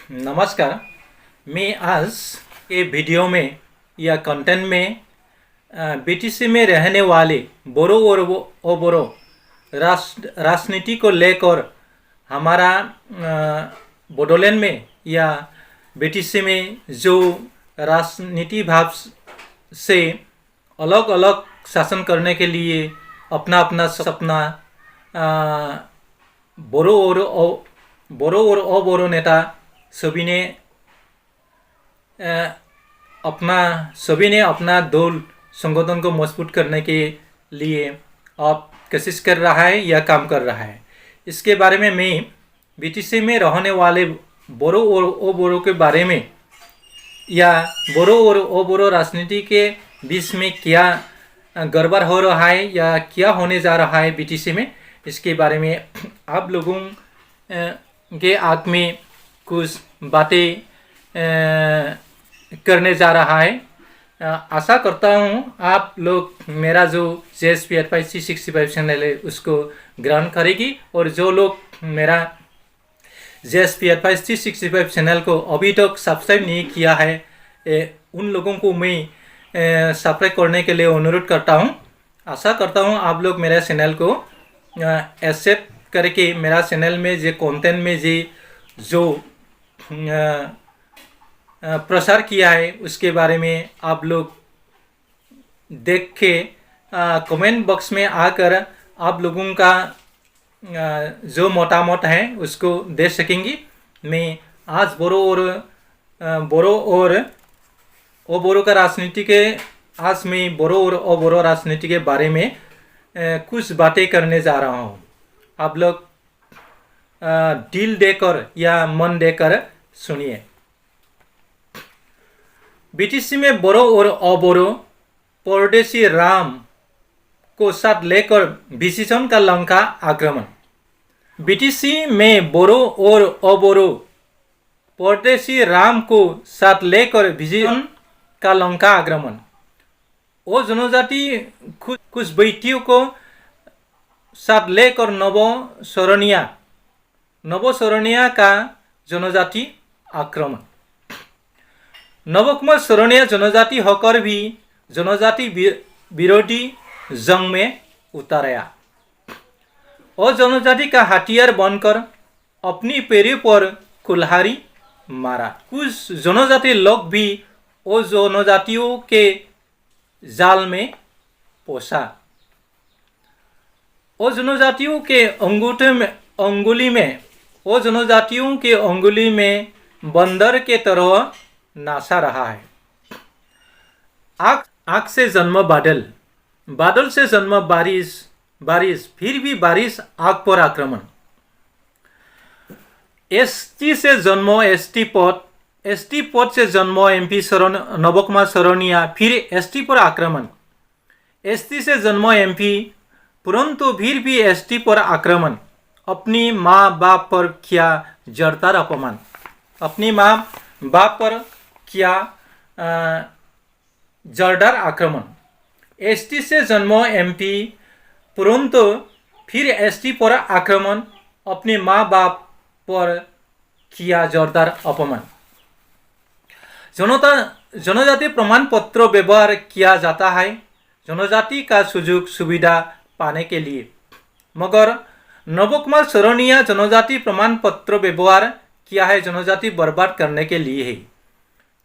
नमस्कार। मैं आज के वीडियो में या कंटेंट में बीटीसी में रहने वाले बोरो और बोरो राजनीति को लेकर हमारा बोडोलैंड में या बीटीसी में जो राजनीति भाव से अलग अलग शासन करने के लिए अपना अपना सपना बोरो और अबोरो नेता सभी ने अपना दल संगठन को मजबूत करने के लिए अब कोशिश कर रहा है या काम कर रहा है। इसके बारे में मैं बीटीसी में रहने वाले बोरो और अबोरो के बारे में या बोरो और अबोरो राजनीति के बीच में क्या गड़बड़ हो रहा है या क्या होने जा रहा है बीटीसी में, इसके बारे में आप लोगों के आँख में कुछ बातें करने जा रहा है। आशा करता हूँ आप लोग मेरा जो JSP Advice 365 चैनल है उसको ग्रहण करेगी, और जो लोग मेरा JSP Advice 365 चैनल को अभी तक सब्सक्राइब नहीं किया है उन लोगों को मैं सब्सक्राइब करने के लिए अनुरोध करता हूँ। आशा करता हूँ आप लोग मेरा चैनल को एक्सेप्ट करके मेरा चैनल में जो कंटेंट में जो प्रसार किया है उसके बारे में आप लोग देख के कमेंट बॉक्स में आकर आप लोगों का जो मतामत है उसको दे सकेंगी। मैं आज बोरो और अबोरो का राजनीति के आज मैं बोरो और अबोरो राजनीति के बारे में कुछ बातें करने जा रहा हूँ। आप लोग दिल देकर या मन देकर सुनिए। बीटीसी में बोरो और अबोरो परदेशी राम को साथ लेकर विभाजन का लंका आक्रमण। बीटीसी में बोरो और अबोरो परदेशी राम को साथ लेकर विभाजन का लंका आक्रमण। वो जनजाति कुछ बेटियों को साथ लेकर नवशरणिया का जनजाति आक्रमण। नवकुमार शरणिया जनजाति होकर भी जनजाति विरोधी जंग में उतरा और जनजाति का हथियार बनकर अपनी पैरों पर कुल्हाड़ी मारा। कुछ जनजाति लोग भी वो जनजातियों के जाल में पोसा। वो जनजातियों के अंगुली में बंदर के तरह नासा रहा है। आग से जन्म बादल, बादल से जन्म बारिश, फिर भी बारिश आग पर आक्रमण। एसटी से जन्म एसटी पद से जन्म MP नवकुमार शरणिया, फिर एसटी पर आक्रमण। एसटी से जन्म MP परंतु फिर भी एसटी पर आक्रमण। अपनी माँ बाप पर किया जोरदार अपमान। अपनी माँ बाप पर किया जोरदार आक्रमण। एसटी से जन्म MP परंतु फिर एसटी पर आक्रमण। अपने माँ बाप पर किया जोरदार अपमान। जनजाति प्रमाण पत्र व्यवहार किया जाता है जनजाति का सुযোগ सुविधा पाने के लिए, मगर नवकुमार शरणिया जनजाति प्रमाण पत्र व्यवहार किया है जनजाति बर्बाद करने के लिए है।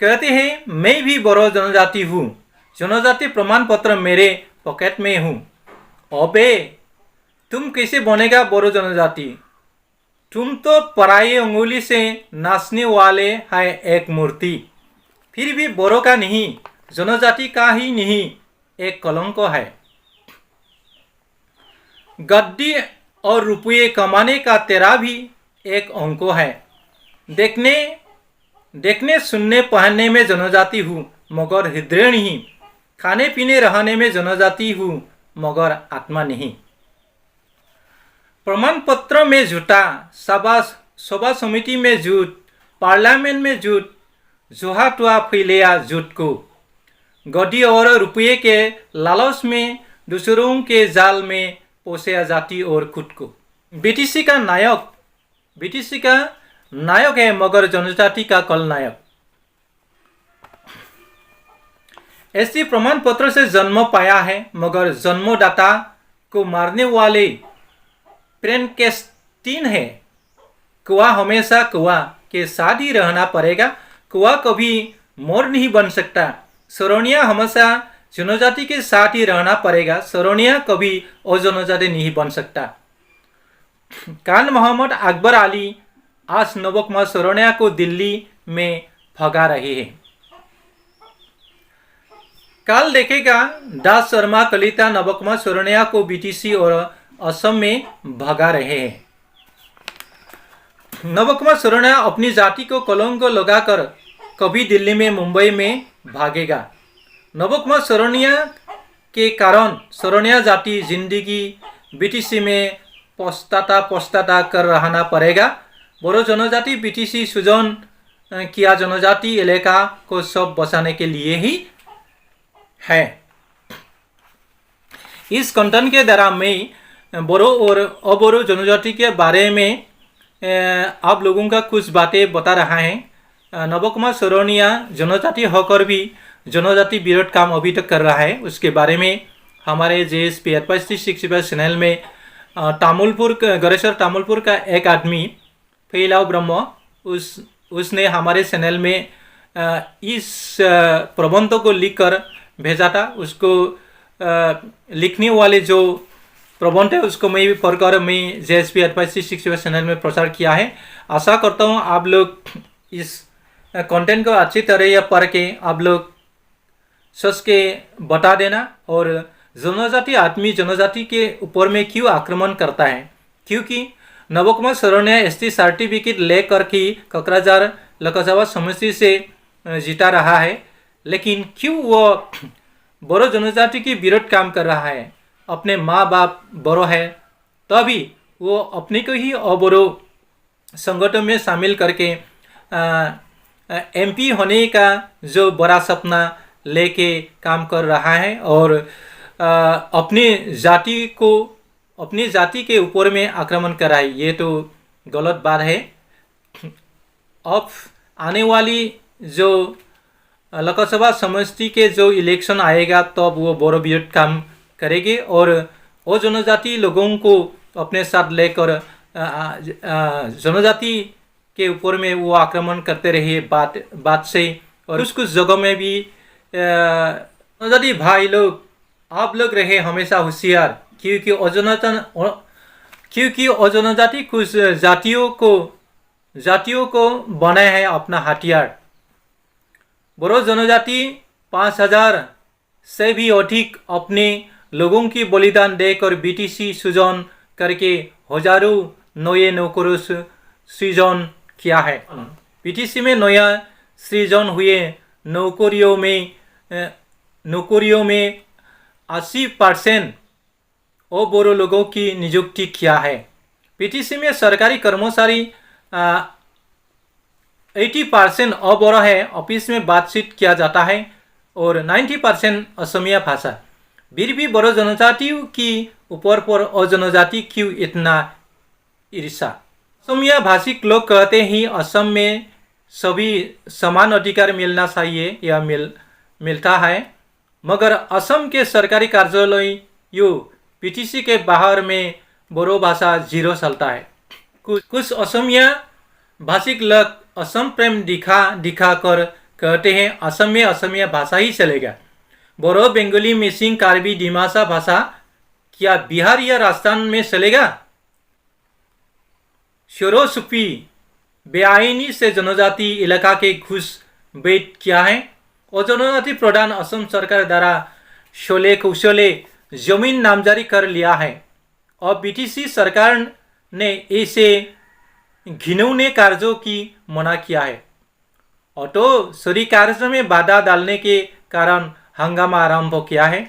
कहते हैं मैं भी बोरो जनजाति हूँ, जनजाति प्रमाण पत्र मेरे पॉकेट में हूँ। अबे तुम कैसे बनेगा बोरो जनजाति? तुम तो पराई उंगली से नाचने वाले है एक मूर्ति। फिर भी बोरो का नहीं, जनजाति का ही नहीं, एक कलंक है। गद्दी और रुपये कमाने का तेरा भी एक अंक है। देखने सुनने पहनने में जनजाति हूँ मगर हृदय नहीं। खाने पीने रहने में जनजाति हूँ मगर आत्मा नहीं। प्रमाण पत्र में झूठा, सभा समिति में झूठ, पार्लियामेंट में झूठ, जुहा तुआ फैलाया झूठ को। गद्दी और रुपये के लालच में दूसरों के जाल में पोसा जाति और खुद को। बीटीसी का नायक है मगर जनजाति का कल नायक। एसटी प्रमाण पत्र से जन्म पाया है मगर जन्मदाता को मारने वाले फ्रैंकेस्टाइन है। कुआ हमेशा कुआ के साथ ही रहना पड़ेगा, कुआ कभी मोर नहीं बन सकता। सरोनिया हमेशा जनजाति के साथ ही रहना पड़ेगा, सरोनिया कभी अजनजाति नहीं बन सकता। खान मोहम्मद अकबर अली आज नवकुमार सरोनिया को दिल्ली में भगा रहे हैं। काल देखेगा दास शर्मा कलिता नवकुमार सरोनिया को बीटीसी और असम में भगा रहे हैं। नवकुमार सरोनिया अपनी जाति को कलंक लगाकर कभी दिल्ली में मुंबई में भागेगा। नवकुमार सरोनिया के कारण सरोनिया जाति जिंदगी बीटीसी में पछताता कर रहना पड़ेगा। बोरो जनजाति बीटीसी सुजन किया जनजाति इलाका को सब बचाने के लिए ही है। इस कंटेंट के द्वारा मैं बोरो और अबोरो जनजाति के बारे में आप लोगों का कुछ बातें बता रहा है। नवकुमार सरोनिया जनजाति होकर भी जनजाति विरोध काम अभी तक कर रहा है, उसके बारे में हमारे JSP एडवाइस चैनल में गरेश्वर तामुलपुर का एक आदमी फैलाव ब्रह्म उसने हमारे चैनल में इस प्रबंध को लिख कर भेजा था। उसको लिखने वाले जो प्रबंध है उसको मैं भी पढ़कर मैं JSP एडवाइस चैनल में प्रचार किया है। आशा करता हूँ आप लोग इस कंटेंट को अच्छी तरह पढ़ के आप लोग सोच के बता देना। और जनजाति आदमी जनजाति के ऊपर में क्यों आक्रमण करता है, क्योंकि नवकुमार सरोनिया ST सर्टिफिकेट लेकर के ककराझार लोकसभा समष्टि से जीता रहा है, लेकिन क्यों वो बोरो जनजाति की विरोध काम कर रहा है। अपने माँ बाप बोरो है तभी वो अपने को ही अबोरो संगठन में शामिल करके MP होने का जो बड़ा सपना लेके काम कर रहा है और अपनी जाति के ऊपर में आक्रमण कर रहा है। ये तो गलत बात है। अब आने वाली जो लोकसभा समष्टि के जो इलेक्शन आएगा तब तो वो बोरो विरोध काम करेगी और वो जनजाति लोगों को अपने साथ लेकर जनजाति के ऊपर में वो आक्रमण करते रहे बात से। और कुछ जगहों में भी जनजाति भाई लोग आप लोग रहे हमेशा होशियार, क्योंकि अजनजाति कुछ जातियों को बनाए है अपना हथियार। बोरो जनजाति 5000 से भी अधिक अपने लोगों की बलिदान देकर BTC सृजन करके हजारों नए नौकरों सृजन किया है। BTC में नया सृजन हुए नौकरियों में 80% और बोरो लोगों की नियुक्ति किया है। BTC में सरकारी कर्मचारी 80% अबोरो है, ऑफिस में बातचीत किया जाता है और 90% असमिया भाषा। फिर भी बोरो जनजातियों की ऊपर पर अजनजाति क्यों इतना ईर्षा। असमिया भाषिक लोग कहते ही असम में सभी समान अधिकार मिलना चाहिए या मिलता है, मगर असम के सरकारी कार्यालयों BTC के बाहर में बोरो भाषा 0 चलता है। कुछ असमिया भाषिक लोग असम प्रेम दिखा कर कहते हैं असम में असमिया भाषा ही चलेगा। बोरो बंगाली मिसिंग कार्बी डिमासा भाषा क्या बिहार या राजस्थान में चलेगा। शोरो सुफी बेआईनी से जनजाति इलाका के घुस बैठ किया है और जनजाति प्रधान असम सरकार द्वारा शोले कुशले जमीन नामजारी कर लिया है और BTC सरकार ने ऐसे घिनौने कार्यों की मना किया है। ऑटो सरी कार्य में बाधा डालने के कारण हंगामा आरंभ किया है।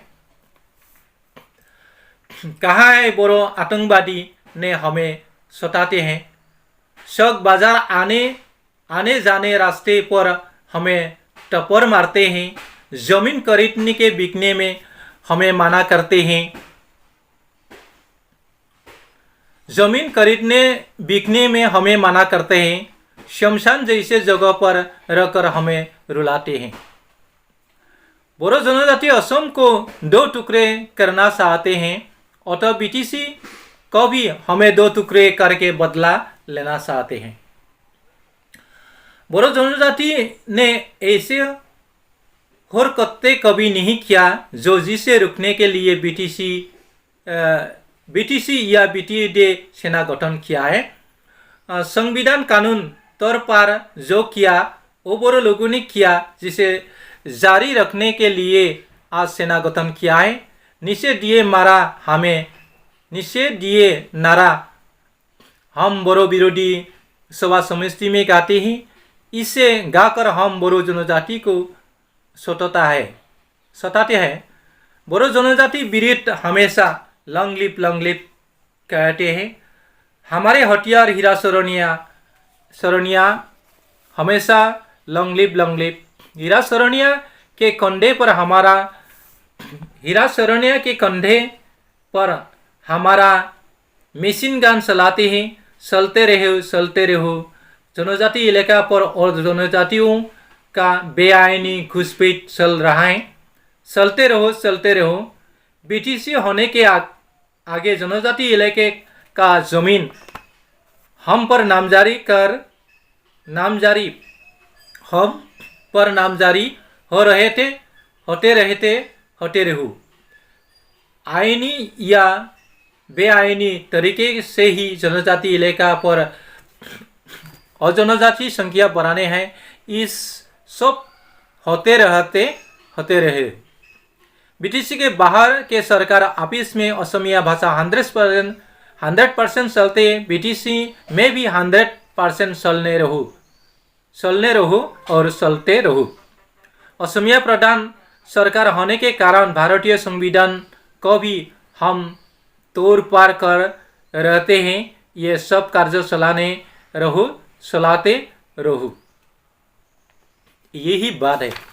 कहा है बोरो आतंकवादी ने हमें सताते हैं, शक बाजार आने जाने रास्ते पर हमें टप्पर मारते हैं, जमीन खरीदने के बिकने में हमें मना करते हैं, जमीन खरीदने बिकने में हमें मना करते हैं, शमशान जैसे जगह पर रखकर हमें रुलाते हैं। बोरो जनजाति असम को 2 टुकड़े करना चाहते हैं, अतः बीटीसी को भी हमें 2 टुकड़े करके बदला लेना चाहते हैं। बोरो जनजाति ने ऐसे हरकतें कभी नहीं किया जो जिसे रुकने के लिए बीटीसी या बीटीडी सेना गठन किया है। संविधान कानून तौर पर जो किया वो बोरो लोगों ने किया, जिसे जारी रखने के लिए आज सेना गठन किया है। निषेध दिए मारा हमें, निषेध दिए नारा हम बोरो विरोधी सभा समिति में गाते हैं। इसे गाकर हम बोरो जनजाति को सताते हैं। बोरो जनजाति विरुद्ध हमेशा लंग लिप कहते हैं। हमारे हथियार हीरा सरनिया हमेशा लंग लिप। हीरा सरनिया के कंधे पर हमारा मशीन गन चलाते हैं। चलते रहो। जनजाति इलाका पर और जनजातियों का बेआईनी घुसपैठ चल रहा है। चलते रहो। बीटीसी होने के आगे जनजाति इलाके का जमीन हम पर नामजारी होते रहो। आईनी या बेआईनी तरीके से ही जनजाति इलाका पर अजनजाति संख्या बढ़ाने हैं। इस सब होते रहे। बीटीसी के बाहर के सरकार ऑफिस में असमिया भाषा 100% चलते, बीटीसी में भी 100% चलने रहो। असमिया प्रधान सरकार होने के कारण भारतीय संविधान को भी हम तोड़ पार कर रहते हैं। ये सब कार्य चलाते रहो। यही बात है।